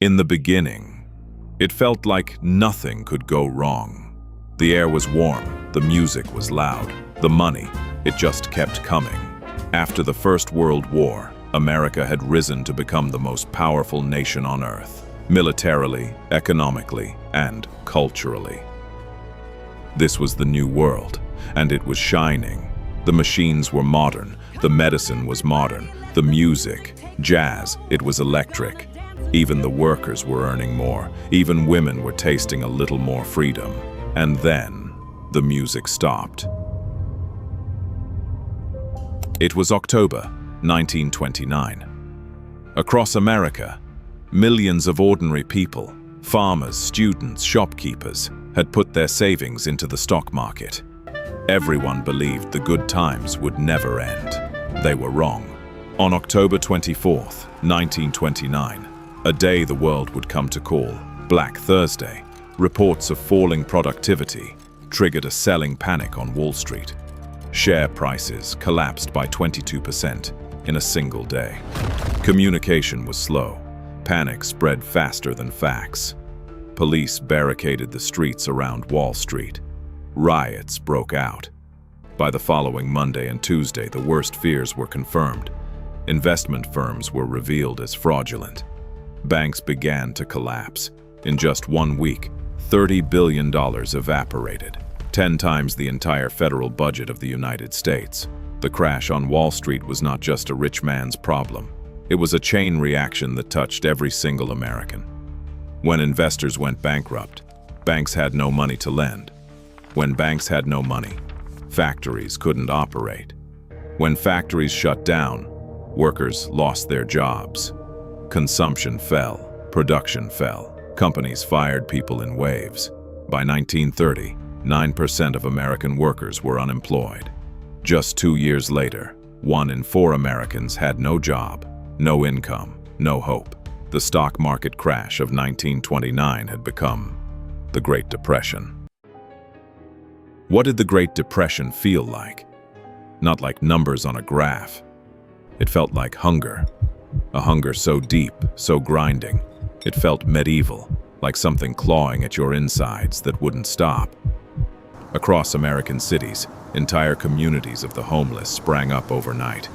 In the beginning, it felt like nothing could go wrong. The air was warm, the music was loud, the money, it just kept coming. After the First World War, America had risen to become the most powerful nation on earth, militarily, economically, and culturally. This was the new world, and it was shining. The machines were modern, the medicine was modern, the music, jazz, it was electric. Even the workers were earning more, even women were tasting a little more freedom. And then, the music stopped. It was October 1929. Across America, millions of ordinary people, farmers, students, shopkeepers, had put their savings into the stock market. Everyone believed the good times would never end. They were wrong. On October 24th, 1929, a day the world would come to call Black Thursday, reports of falling productivity triggered a selling panic on Wall Street. Share prices collapsed by 22% in a single day. Communication was slow. Panic spread faster than facts. Police barricaded the streets around Wall Street. Riots broke out. By the following Monday and Tuesday, the worst fears were confirmed. Investment firms were revealed as fraudulent. Banks began to collapse. In just 1 week, $30 billion evaporated, 10 times the entire federal budget of the United States. The crash on Wall Street was not just a rich man's problem. It was a chain reaction that touched every single American. When investors went bankrupt, banks had no money to lend. When banks had no money, factories couldn't operate. When factories shut down, workers lost their jobs. Consumption fell, production fell, companies fired people in waves. By 1930, 9% of American workers were unemployed. Just 2 years later, 1 in 4 Americans had no job, no income, no hope. The stock market crash of 1929 had become the Great Depression. What did the Great Depression feel like? Not like numbers on a graph. It felt like hunger. A hunger so deep, so grinding, it felt medieval, like something clawing at your insides that wouldn't stop. Across American cities, entire communities of the homeless sprang up overnight.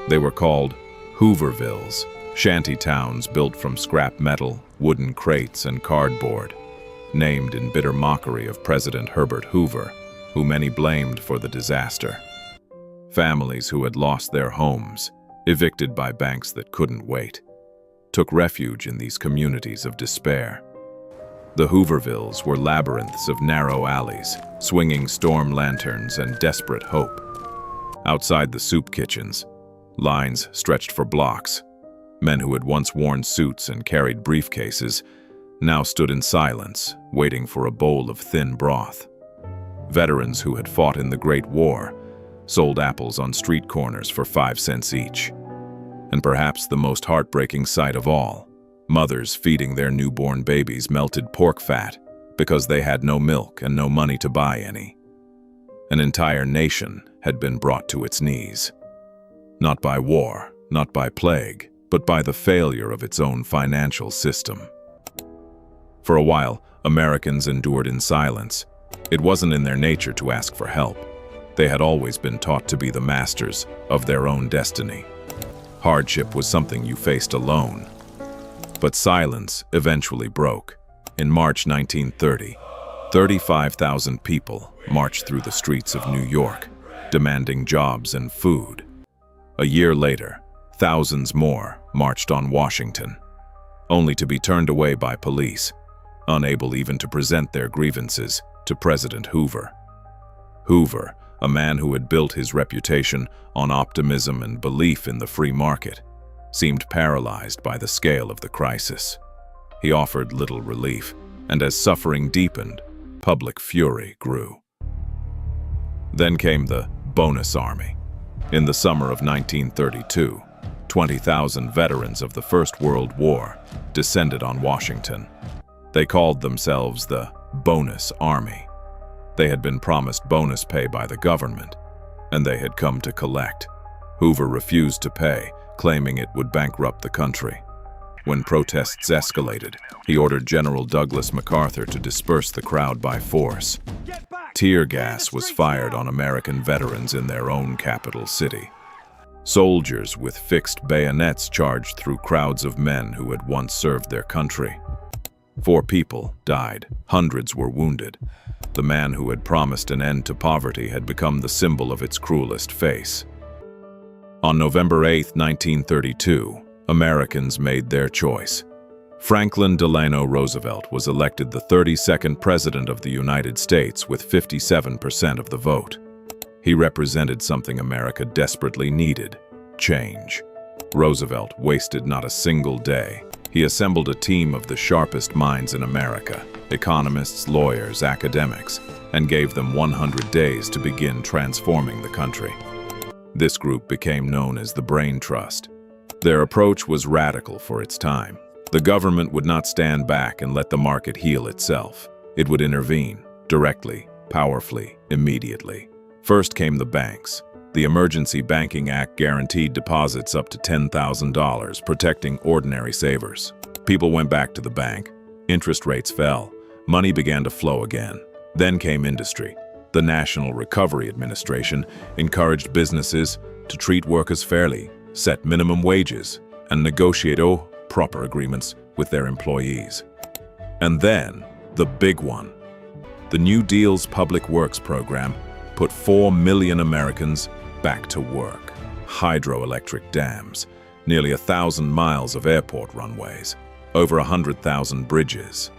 They were called Hoovervilles, shanty towns built from scrap metal, wooden crates, and cardboard, named in bitter mockery of President Herbert Hoover, who many blamed for the disaster. Families who had lost their homes, evicted by banks that couldn't wait, took refuge in these communities of despair. The Hoovervilles were labyrinths of narrow alleys, swinging storm lanterns, and desperate hope. Outside the soup kitchens, lines stretched for blocks. Men who had once worn suits and carried briefcases now stood in silence, waiting for a bowl of thin broth. Veterans who had fought in the Great War sold apples on street corners for 5 cents each. And perhaps the most heartbreaking sight of all, mothers feeding their newborn babies melted pork fat because they had no milk and no money to buy any. An entire nation had been brought to its knees. Not by war, not by plague, but by the failure of its own financial system. For a while, Americans endured in silence. It wasn't in their nature to ask for help. They had always been taught to be the masters of their own destiny. Hardship was something you faced alone. But silence eventually broke. In March 1930, 35,000 people marched through the streets of New York, demanding jobs and food. A year later, thousands more marched on Washington, only to be turned away by police, unable even to present their grievances to President Hoover. Hoover, a man who had built his reputation on optimism and belief in the free market, seemed paralyzed by the scale of the crisis. He offered little relief, and as suffering deepened, public fury grew. Then came the bonus army. In the summer of 1932, 20,000 veterans of the First World War descended on Washington. They called themselves the Bonus Army. They had been promised bonus pay by the government, and they had come to collect. Hoover refused to pay, claiming it would bankrupt the country. When protests escalated, he ordered General Douglas MacArthur to disperse the crowd by force. Tear gas was fired on American veterans in their own capital city. Soldiers with fixed bayonets charged through crowds of men who had once served their country. 4 people died, hundreds were wounded. The man who had promised an end to poverty had become the symbol of its cruelest face. On November 8, 1932, Americans made their choice. Franklin Delano Roosevelt was elected the 32nd President of the United States with 57% of the vote. He represented something America desperately needed: change. Roosevelt wasted not a single day. He assembled a team of the sharpest minds in America, economists, lawyers, academics, and gave them 100 days to begin transforming the country. This group became known as the Brain Trust. Their approach was radical for its time. The government would not stand back and let the market heal itself. It would intervene, directly, powerfully, immediately. First came the banks. The Emergency Banking Act guaranteed deposits up to $10,000, protecting ordinary savers. People went back to the bank. Interest rates fell. Money began to flow again. Then came industry. The National Recovery Administration encouraged businesses to treat workers fairly, set minimum wages, and negotiate proper agreements with their employees. And then, the big one. The New Deal's Public Works program put 4 million Americans back to work. Hydroelectric dams, nearly 1,000 miles of airport runways, over 100,000 bridges,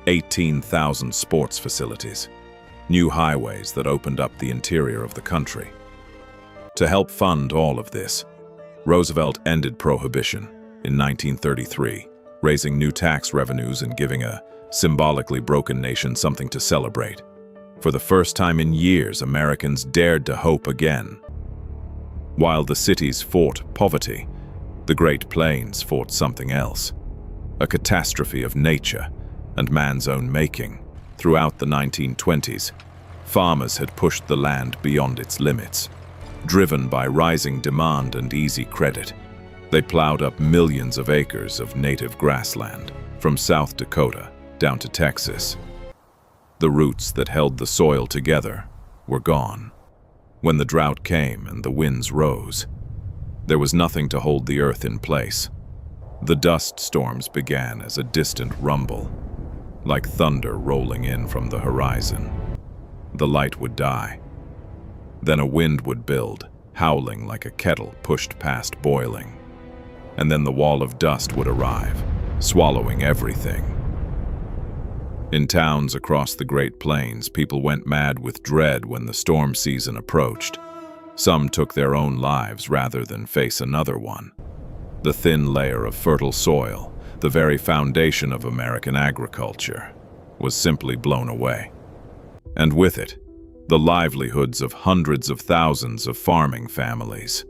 18,000 sports facilities, new highways that opened up the interior of the country. To help fund all of this, Roosevelt ended prohibition in 1933, raising new tax revenues and giving a symbolically broken nation something to celebrate. For the first time in years, Americans dared to hope again. While the cities fought poverty, the Great Plains fought something else, a catastrophe of nature and man's own making. Throughout the 1920s, farmers had pushed the land beyond its limits. Driven by rising demand and easy credit, they plowed up millions of acres of native grassland, from South Dakota down to Texas. The roots that held the soil together were gone. When the drought came and the winds rose, there was nothing to hold the earth in place. The dust storms began as a distant rumble, like thunder rolling in from the horizon. The light would die. Then a wind would build, howling like a kettle pushed past boiling. And then the wall of dust would arrive, swallowing everything. In towns across the Great Plains, people went mad with dread when the storm season approached. Some took their own lives rather than face another one. The thin layer of fertile soil, the very foundation of American agriculture, was simply blown away. And with it, the livelihoods of hundreds of thousands of farming families.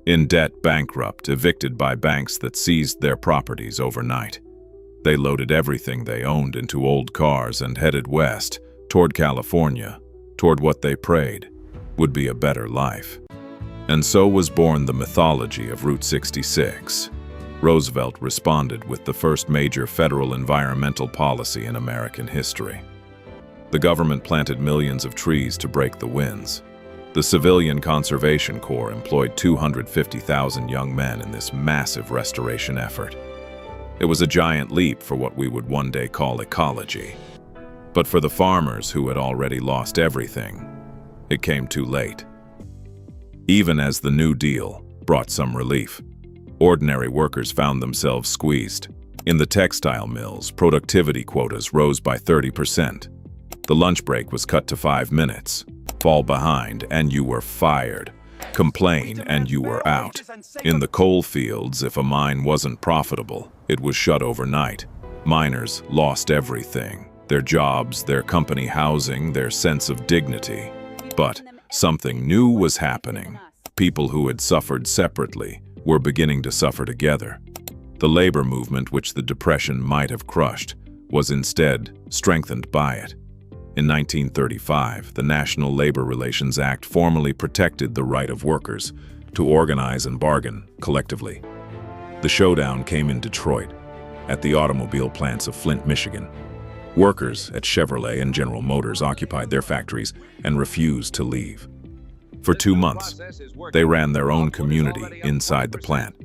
In debt, bankrupt, evicted by banks that seized their properties overnight. They loaded everything they owned into old cars and headed west, toward California, toward what they prayed would be a better life. And so was born the mythology of Route 66. Roosevelt responded with the first major federal environmental policy in American history. The government planted millions of trees to break the winds. The Civilian Conservation Corps employed 250,000 young men in this massive restoration effort. It was a giant leap for what we would one day call ecology. But for the farmers who had already lost everything, it came too late. Even as the New Deal brought some relief, ordinary workers found themselves squeezed. In the textile mills, productivity quotas rose by 30%. The lunch break was cut to 5 minutes. Fall behind and you were fired. Complain and you were out. In the coal fields, if a mine wasn't profitable, it was shut overnight. Miners lost everything: their jobs, their company housing, their sense of dignity. But something new was happening. People who had suffered separately were beginning to suffer together. The labor movement, which the Depression might have crushed, was instead strengthened by it. In 1935, the National Labor Relations Act formally protected the right of workers to organize and bargain collectively. The showdown came in Detroit, at the automobile plants of Flint, Michigan. Workers at Chevrolet and General Motors occupied their factories and refused to leave. For 2 months, they ran their own community inside the plant.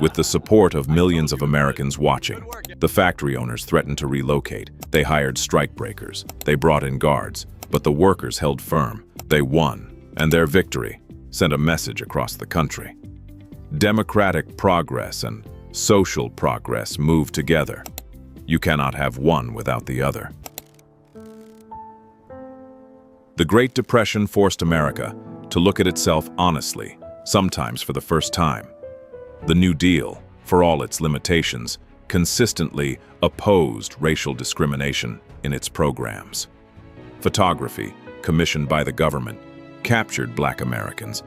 With the support of millions of Americans watching, the factory owners threatened to relocate. They hired strikebreakers. They brought in guards, but the workers held firm. They won, and their victory sent a message across the country. Democratic progress and social progress move together. You cannot have one without the other. The Great Depression forced America to look at itself honestly, sometimes for the first time. The New Deal, for all its limitations, consistently opposed racial discrimination in its programs. Photography, commissioned by the government, captured Black Americans,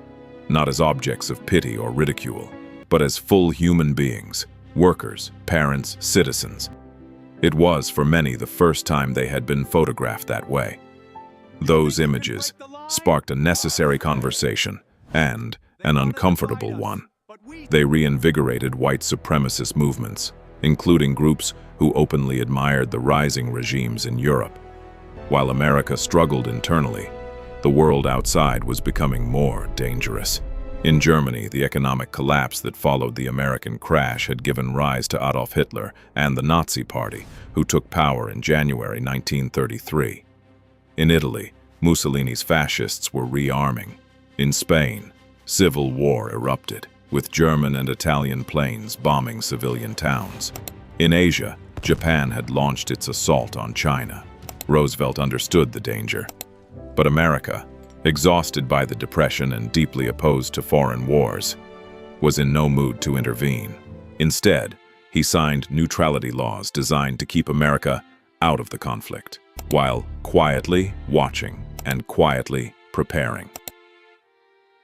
not as objects of pity or ridicule, but as full human beings, workers, parents, citizens. It was, for many, the first time they had been photographed that way. Those images sparked a necessary conversation and an uncomfortable one. They reinvigorated white supremacist movements, including groups who openly admired the rising regimes in Europe. While America struggled internally, the world outside was becoming more dangerous. In Germany, the economic collapse that followed the American crash had given rise to Adolf Hitler and the Nazi Party, who took power in January 1933. In Italy, Mussolini's fascists were rearming. In Spain, civil war erupted, with German and Italian planes bombing civilian towns. In Asia, Japan had launched its assault on China. Roosevelt understood the danger. But America, exhausted by the Depression and deeply opposed to foreign wars, was in no mood to intervene. Instead, he signed neutrality laws designed to keep America out of the conflict, while quietly watching and quietly preparing.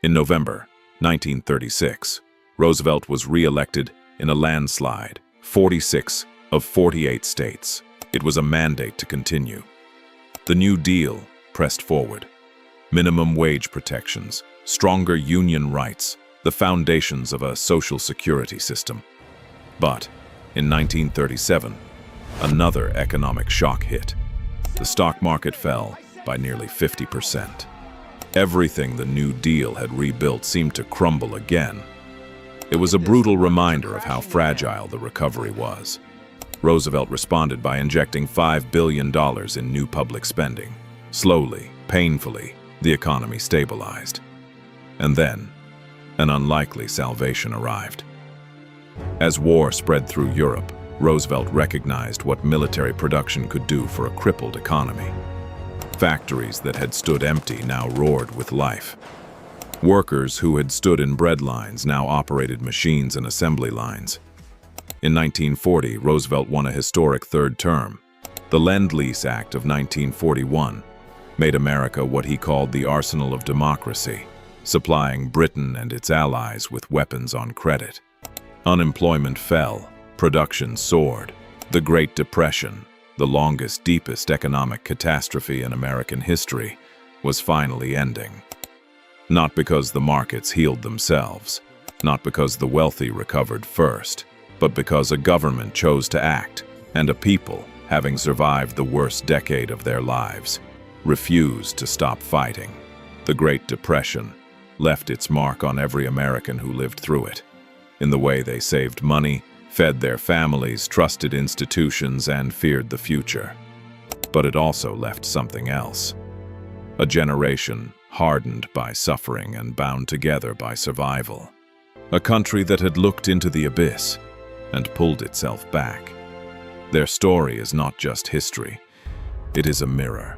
In November 1936, Roosevelt was re-elected in a landslide, 46 of 48 states. It was a mandate to continue. The New Deal pressed forward. Minimum wage protections, stronger union rights, the foundations of a social security system. But in 1937, another economic shock hit. The stock market fell by nearly 50%. Everything the New Deal had rebuilt seemed to crumble again. It was a brutal reminder of how fragile the recovery was. Roosevelt responded by injecting $5 billion in new public spending. Slowly, painfully, the economy stabilized. And then, an unlikely salvation arrived. As war spread through Europe, Roosevelt recognized what military production could do for a crippled economy. Factories that had stood empty now roared with life. Workers who had stood in bread lines now operated machines and assembly lines. In 1940, Roosevelt won a historic third term. The Lend-Lease Act of 1941 made America what he called the arsenal of democracy, supplying Britain and its allies with weapons on credit. Unemployment fell, production soared. The Great Depression, the longest, deepest economic catastrophe in American history, was finally ending. Not because the markets healed themselves, not because the wealthy recovered first, but because a government chose to act, and a people, having survived the worst decade of their lives, refused to stop fighting. The Great Depression left its mark on every American who lived through it, in the way they saved money, fed their families, trusted institutions, and feared the future. But it also left something else. A generation hardened by suffering and bound together by survival. A country that had looked into the abyss and pulled itself back. Their story is not just history, it is a mirror.